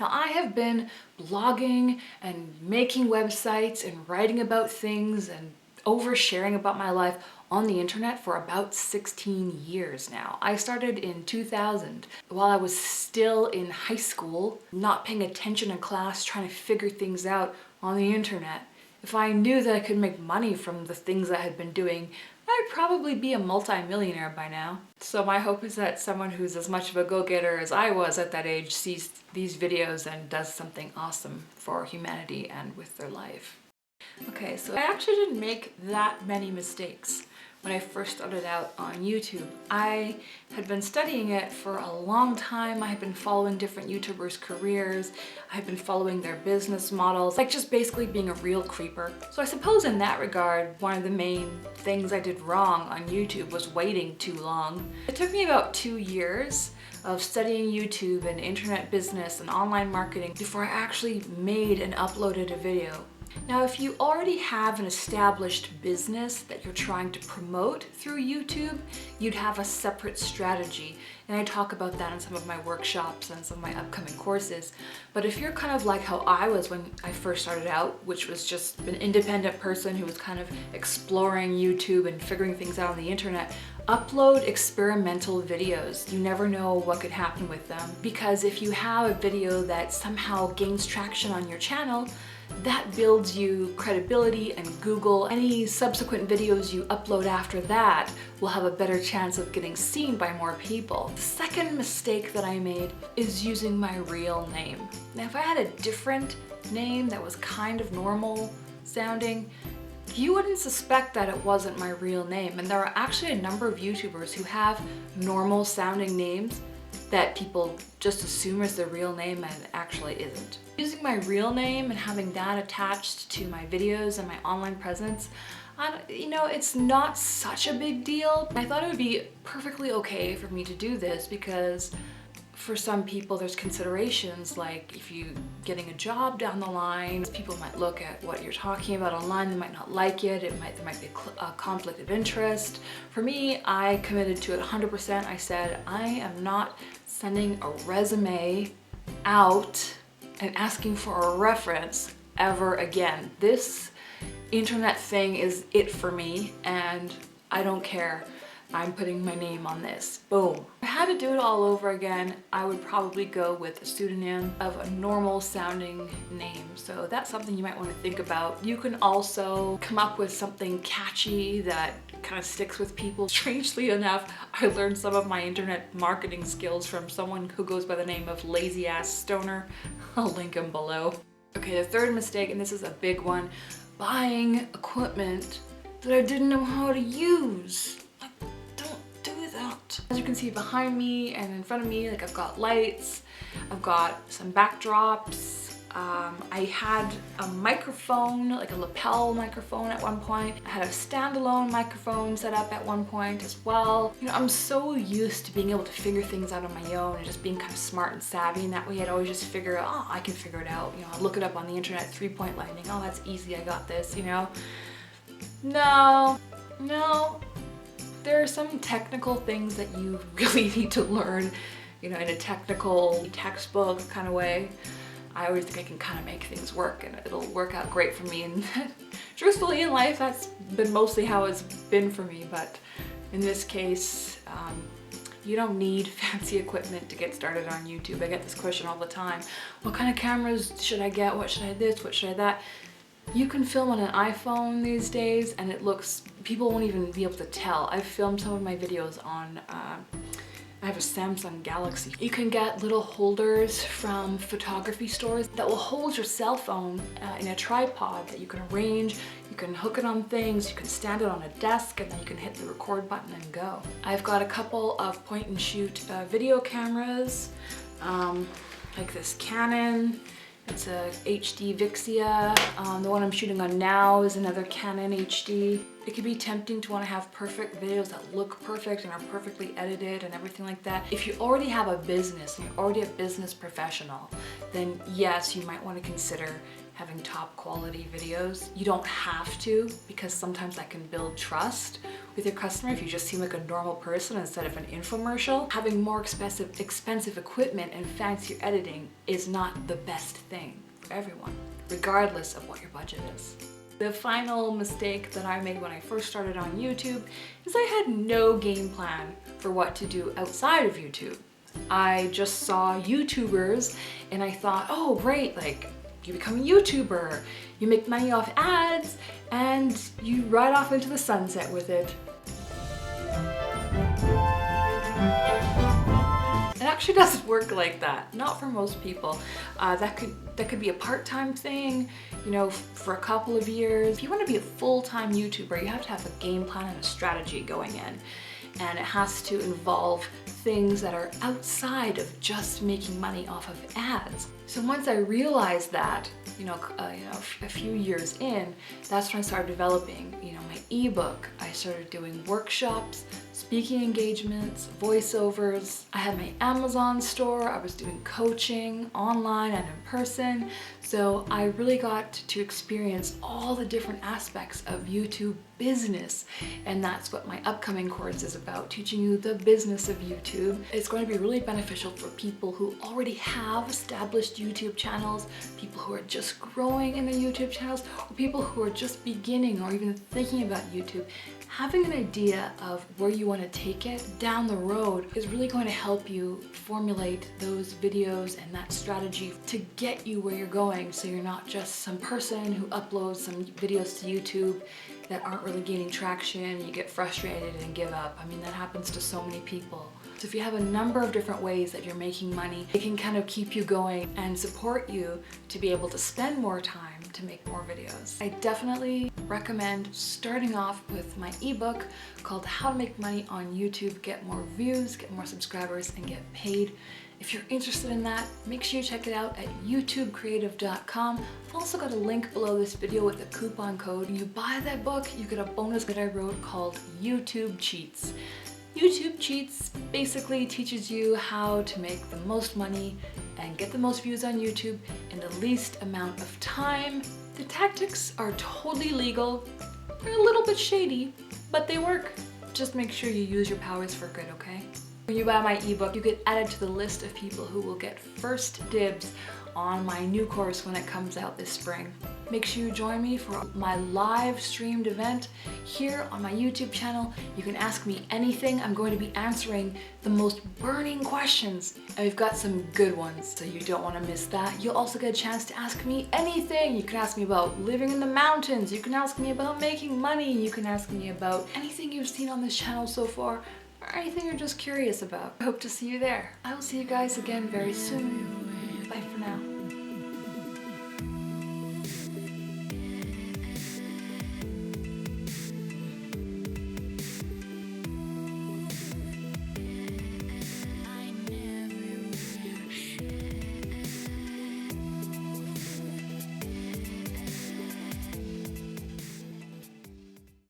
Now, I have been blogging and making websites and writing about things and oversharing about my life on the internet for about 16 years now. I started in 2000 while I was still in high school, not paying attention in class, trying to figure things out on the internet. If I knew that I could make money from the things I had been doing, I'd probably be a multi-millionaire by now. So my hope is that someone who's as much of a go-getter as I was at that age sees these videos and does something awesome for humanity and with their life. Okay, so I actually didn't make that many mistakes when I first started out on YouTube. I had been studying it for a long time. I had been following different YouTubers' careers. I had been following their business models, like just basically being a real creeper. So I suppose in that regard, one of the main things I did wrong on YouTube was waiting too long. It took me about 2 years of studying YouTube and internet business and online marketing before I actually made and uploaded a video. Now, if you already have an established business that you're trying to promote through YouTube, you'd have a separate strategy. And I talk about that in some of my workshops and some of my upcoming courses. But if you're kind of like how I was when I first started out, which was just an independent person who was kind of exploring YouTube and figuring things out on the internet, upload experimental videos. You never know what could happen with them. Because if you have a video that somehow gains traction on your channel, that builds you credibility, and Google, any subsequent videos you upload after that will have a better chance of getting seen by more people. The second mistake that I made is using my real name. Now, if I had a different name that was kind of normal sounding, you wouldn't suspect that it wasn't my real name. And there are actually a number of YouTubers who have normal sounding names that people just assume is their real name and actually isn't. Using my real name and having that attached to my videos and my online presence, it's not such a big deal. I thought it would be perfectly okay for me to do this because for some people there's considerations like if you're getting a job down the line, people might look at what you're talking about online, they might not like it, there might be a conflict of interest. For me, I committed to it 100%. I said, I am not sending a resume out and asking for a reference ever again. This internet thing is it for me and I don't care. I'm putting my name on this. Boom. If I had to do it all over again, I would probably go with a pseudonym of a normal sounding name. So that's something you might want to think about. You can also come up with something catchy that kind of sticks with people. Strangely enough, I learned some of my internet marketing skills from someone who goes by the name of Lazy Ass Stoner. I'll link him below. Okay, the third mistake, and this is a big one, buying equipment that I didn't know how to use. As you can see behind me and in front of me, like I've got lights, I've got some backdrops. I had a microphone, like a lapel microphone at one point. I had a standalone microphone set up at one point as well. I'm so used to being able to figure things out on my own and just being kind of smart and savvy. And that way I'd always just figure out, oh, I can figure it out. I'd look it up on the internet, 3-point lightning. Oh, that's easy, I got this, No. There are some technical things that you really need to learn, in a technical textbook kind of way. I always think I can kind of make things work and it'll work out great for me. And truthfully in life, that's been mostly how it's been for me. But in this case, you don't need fancy equipment to get started on YouTube. I get this question all the time. What kind of cameras should I get? What should I this? What should I that? You can film on an iPhone these days and people won't even be able to tell. I've filmed some of my videos on, I have a Samsung Galaxy. You can get little holders from photography stores that will hold your cell phone in a tripod that you can arrange. You can hook it on things, you can stand it on a desk, and then you can hit the record button and go. I've got a couple of point and shoot video cameras, like this Canon. It's a HD Vixia. The one I'm shooting on now is another Canon HD. It can be tempting to want to have perfect videos that look perfect and are perfectly edited and everything like that. If you already have a business and you're already a business professional, then yes, you might want to consider having top quality videos. You don't have to, because sometimes that can build trust with your customer if you just seem like a normal person instead of an infomercial. Having more expensive equipment and fancier editing is not the best thing for everyone, regardless of what your budget is. The final mistake that I made when I first started on YouTube is I had no game plan for what to do outside of YouTube. I just saw YouTubers and I thought, oh great, like you become a YouTuber, you make money off ads, and you ride off into the sunset with it. It actually doesn't work like that, not for most people. That could be a part-time thing, you know, for a couple of years. If you want to be a full-time YouTuber, you have to have a game plan and a strategy going in. And it has to involve things that are outside of just making money off of ads. So once I realized that, a few years in, that's when I started developing, my ebook. I started doing workshops, speaking engagements, voiceovers. I had my Amazon store. I was doing coaching online and in person. So I really got to experience all the different aspects of YouTube business. And that's what my upcoming course is about, teaching you the business of YouTube. It's going to be really beneficial for people who already have established YouTube channels, people who are just growing in their YouTube channels, or people who are just beginning or even thinking about YouTube. Having an idea of where you want to take it down the road is really going to help you formulate those videos and that strategy to get you where you're going, so you're not just some person who uploads some videos to YouTube that aren't really gaining traction, you get frustrated and give up. I mean, that happens to so many people. So if you have a number of different ways that you're making money, it can kind of keep you going and support you to be able to spend more time to make more videos. I definitely recommend starting off with my ebook called How to Make Money on YouTube, Get More Views, Get More Subscribers, and Get Paid. If you're interested in that, make sure you check it out at youtubecreative.com. I've also got a link below this video with a coupon code. When you buy that book, you get a bonus that I wrote called YouTube Cheats. YouTube Cheats basically teaches you how to make the most money and get the most views on YouTube in the least amount of time. The tactics are totally legal. They're a little bit shady, but they work. Just make sure you use your powers for good, okay? When you buy my ebook, you get added to the list of people who will get first dibs on my new course when it comes out this spring. Make sure you join me for my live streamed event here on my YouTube channel. You can ask me anything. I'm going to be answering the most burning questions, and we've got some good ones, so you don't want to miss that. You'll also get a chance to ask me anything. You can ask me about living in the mountains. You can ask me about making money. You can ask me about anything you've seen on this channel so far, or anything you're just curious about. I hope to see you there. I will see you guys again very soon.